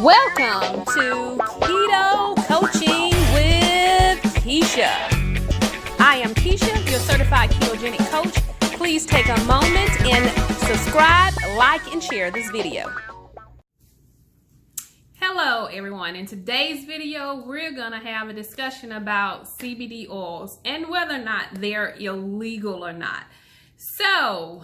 Welcome to Keto Coaching with Keisha. I am Keisha, your certified ketogenic coach. Please take a moment and subscribe, like, and share this video. Hello everyone. In today's video, we're going to have a discussion about CBD oils and whether or not they're illegal or not. So,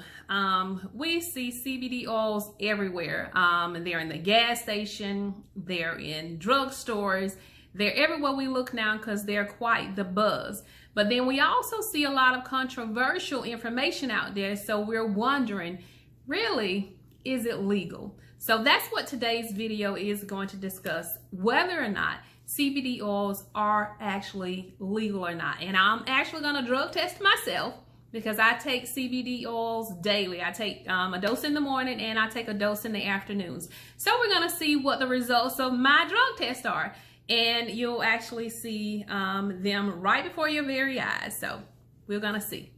we see CBD oils everywhere. They're in the gas station, they're in drugstores, they're everywhere we look now because they're quite the buzz. But then we also see a lot of controversial information out there, so we're wondering, really, is it legal? So that's what today's video is going to discuss, whether or not CBD oils are actually legal or not. And I'm actually going to drug test myself, because I take CBD oils daily. I take a dose in the morning and I take a dose in the afternoons. So we're going to see what the results of my drug test are. And you'll actually see them right before your very eyes. So we're going to see.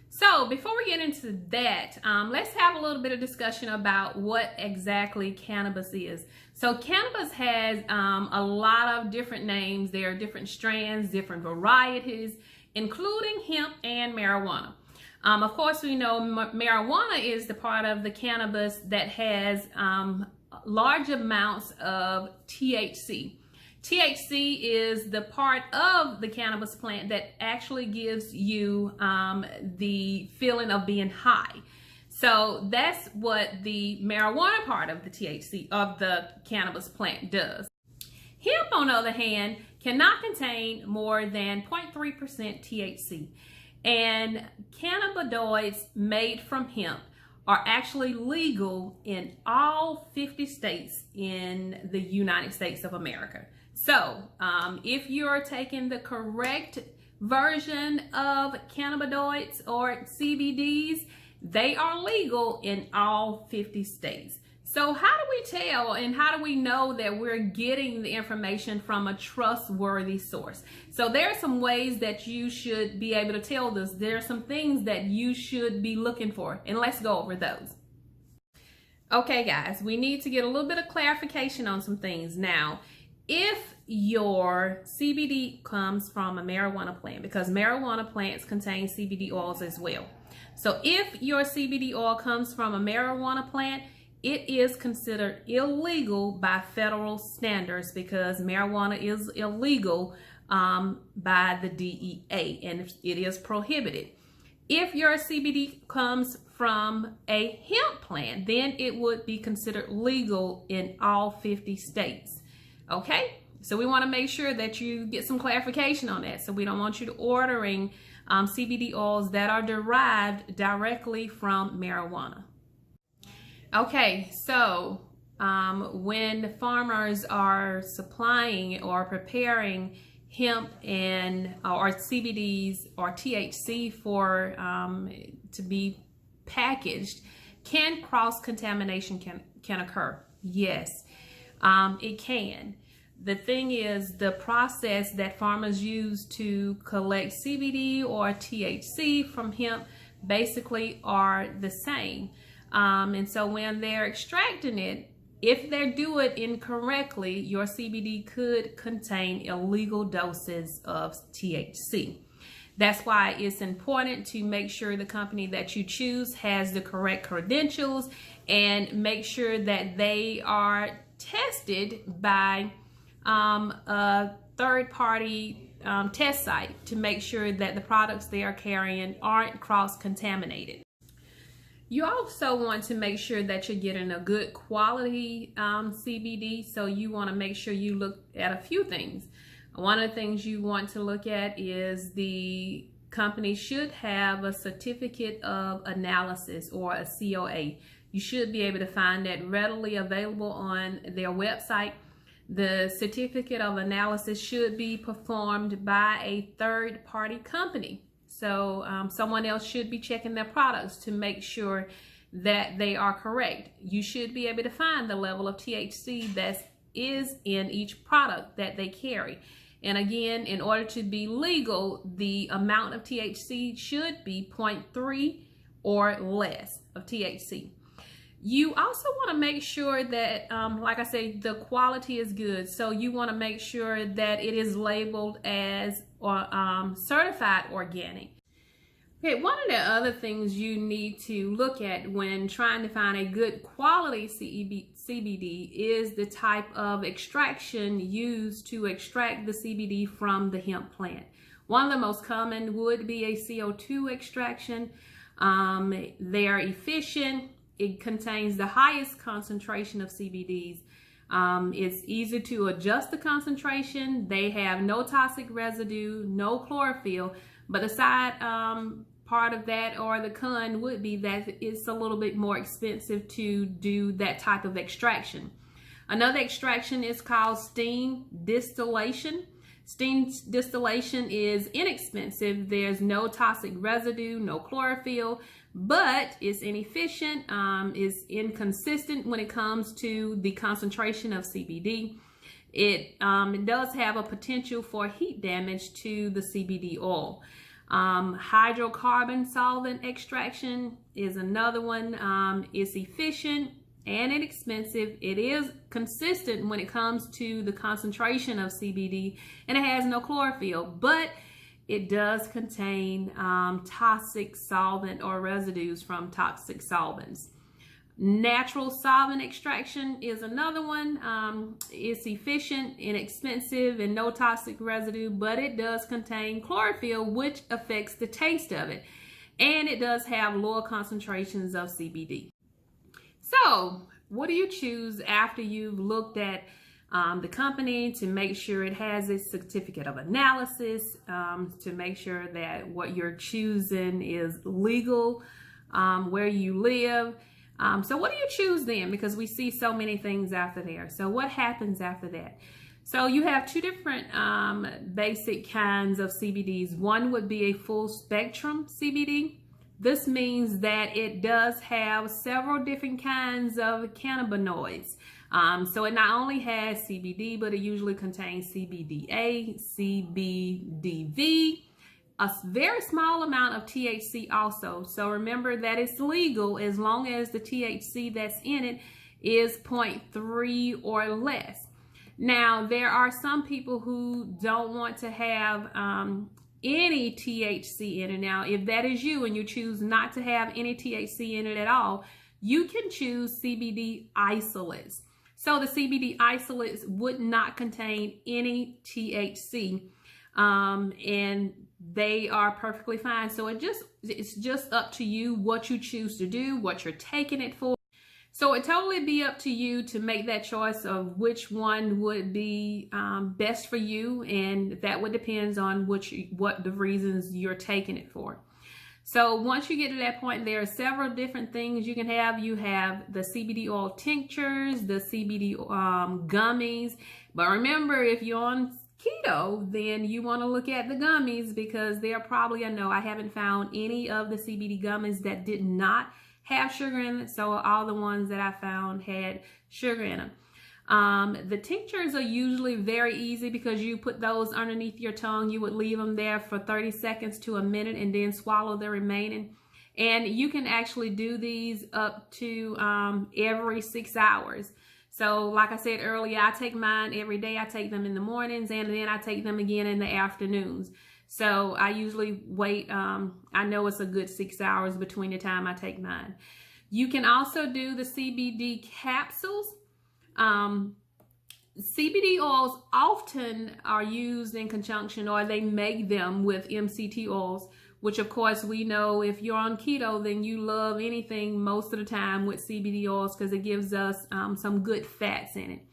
So before we get into that, let's have a little bit of discussion about what exactly cannabis is. So cannabis has a lot of different names. There are different strands, different varieties, including hemp and marijuana. Of course, we know marijuana is the part of the cannabis that has large amounts of THC. THC is the part of the cannabis plant that actually gives you the feeling of being high. So that's what the marijuana part of the THC of the cannabis plant does. Hemp, on the other hand, cannot contain more than 0.3% THC. And cannabinoids made from hemp are actually legal in all 50 states in the United States of America. So if you're taking the correct version of cannabinoids or CBDs, they are legal in all 50 states. So how do we tell and how do we know that we're getting the information from a trustworthy source? So there are some ways that you should be able to tell this. There are some things that you should be looking for, and let's go over those. Okay guys, we need to get a little bit of clarification on some things. Now, if your CBD comes from a marijuana plant, because marijuana plants contain CBD oils as well. So if your CBD oil comes from a marijuana plant, it is considered illegal by federal standards because marijuana is illegal by the DEA and it is prohibited. If your CBD comes from a hemp plant, then it would be considered legal in all 50 states. Okay, so we want to make sure that you get some clarification on that. So we don't want you to ordering CBD oils that are derived directly from marijuana. Okay, so when farmers are supplying or preparing hemp and or CBDs or THC for to be packaged, can cross-contamination can occur? Yes, it can. The thing is, the process that farmers use to collect CBD or THC from hemp basically are the same. And so when they're extracting it, if they do it incorrectly, your CBD could contain illegal doses of THC. That's why it's important to make sure the company that you choose has the correct credentials and make sure that they are tested by a third-party test site to make sure that the products they are carrying aren't cross-contaminated. You also want to make sure that you're getting a good quality CBD, so you want to make sure you look at a few things. One of the things you want to look at is the company should have a certificate of analysis or a COA. You should be able to find that readily available on their website. The certificate of analysis should be performed by a third-party company. So someone else should be checking their products to make sure that they are correct. You should be able to find the level of THC that is in each product that they carry. And again, in order to be legal, the amount of THC should be 0.3 or less of THC. You also want to make sure that, like I say, the quality is good. So you want to make sure that it is labeled as certified organic. Okay, one of the other things you need to look at when trying to find a good quality CBD is the type of extraction used to extract the CBD from the hemp plant. One of the most common would be a CO2 extraction. They are efficient. It contains the highest concentration of CBDs. It's easy to adjust the concentration. They have no toxic residue, no chlorophyll, but the side part of that, or the con, would be that it's a little bit more expensive to do that type of extraction. Another extraction is called steam distillation. Steam distillation is inexpensive. There's no toxic residue, no chlorophyll, but it's inefficient, it's inconsistent when it comes to the concentration of CBD. It does have a potential for heat damage to the CBD oil. Hydrocarbon solvent extraction is another one. It's efficient and inexpensive. It is consistent when it comes to the concentration of CBD, and it has no chlorophyll, but it does contain toxic solvent or residues from toxic solvents. Natural solvent extraction is another one. It's efficient, inexpensive, and no toxic residue, but it does contain chlorophyll, which affects the taste of it. And it does have lower concentrations of CBD. So, what do you choose after you've looked at the company to make sure it has a certificate of analysis, to make sure that what you're choosing is legal where you live? So what do you choose then? Because we see so many things after there. So what happens after that? So you have two different basic kinds of CBDs. One would be a full spectrum CBD. This means that it does have several different kinds of cannabinoids. So it not only has CBD, but it usually contains CBDA, CBDV, a very small amount of THC also. So remember that it's legal as long as the THC that's in it is 0.3 or less. Now, there are some people who don't want to have any THC in it. Now, if that is you and you choose not to have any THC in it at all, you can choose CBD isolates. So the CBD isolates would not contain any THC, and they are perfectly fine. So it's just up to you what you choose to do, what you're taking it for. So it totally be up to you to make that choice of which one would be best for you, and that would depend on what the reasons you're taking it for. So once you get to that point, there are several different things you can have. You have the CBD oil tinctures, the CBD gummies. But remember, if you're on keto, then you want to look at the gummies, because they're probably, I haven't found any of the CBD gummies that did not have sugar in it. So all the ones that I found had sugar in them. The tinctures are usually very easy because you put those underneath your tongue. You would leave them there for 30 seconds to a minute and then swallow the remaining. And you can actually do these up to every 6 hours. So like I said earlier, I take mine every day. I take them in the mornings, and then I take them again in the afternoons. So I usually wait, I know it's a good 6 hours between the time I take mine. You can also do the CBD capsules. CBD oils often are used in conjunction, or they make them with MCT oils, which of course we know if you're on keto, then you love anything most of the time with CBD oils because it gives us some good fats in it.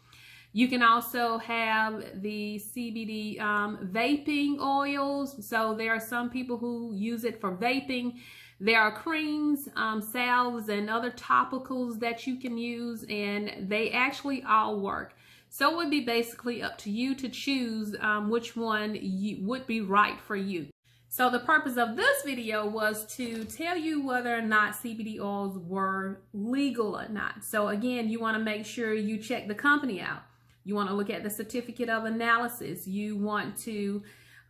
You can also have the CBD vaping oils. So there are some people who use it for vaping. There are creams, salves, and other topicals that you can use, and they actually all work. So it would be basically up to you to choose which one would be right for you. So the purpose of this video was to tell you whether or not CBD oils were legal or not. So again, you want to make sure you check the company out. You want to look at the certificate of analysis. You want to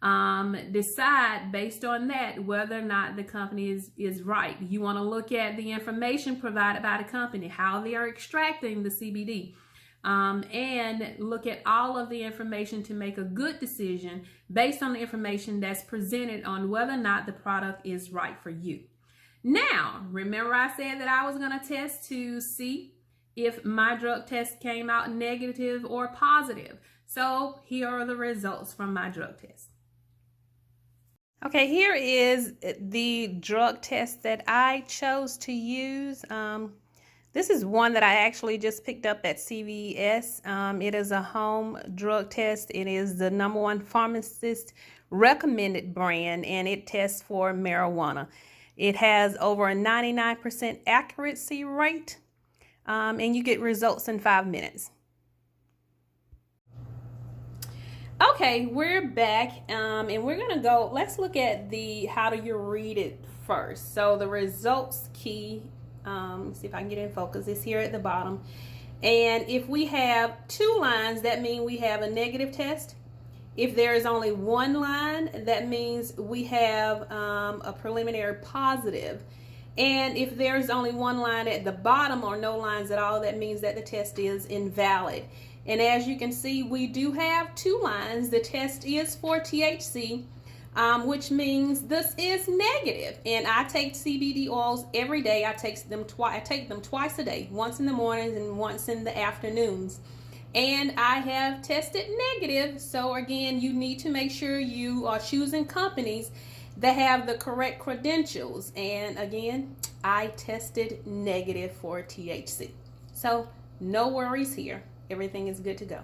decide based on that whether or not the company is right. You want to look at the information provided by the company, how they are extracting the CBD, and look at all of the information to make a good decision based on the information that's presented on whether or not the product is right for you. Now, remember I said that I was going to test to see if my drug test came out negative or positive. So here are the results from my drug test. Okay, here is the drug test that I chose to use. This is one that I actually just picked up at CVS. It is a home drug test. It is the #1 pharmacist recommended brand, and it tests for marijuana. It has over a 99% accuracy rate, and you get results in 5 minutes. Okay, we're back, and we're gonna go, let's look at the how do you read it first. So the results key, see if I can get in focus, is here at the bottom. And if we have 2 lines, that means we have a negative test. If there is only 1 line, that means we have a preliminary positive. And if there's only 1 line at the bottom or no lines at all, that means that the test is invalid. And as you can see, we do have 2 lines. The test is for THC, which means this is negative. And I take CBD oils every day. I take them twice a day, once in the mornings and once in the afternoons. And I have tested negative. So again, you need to make sure you are choosing companies that have the correct credentials. And again, I tested negative for THC. So no worries here. Everything is good to go.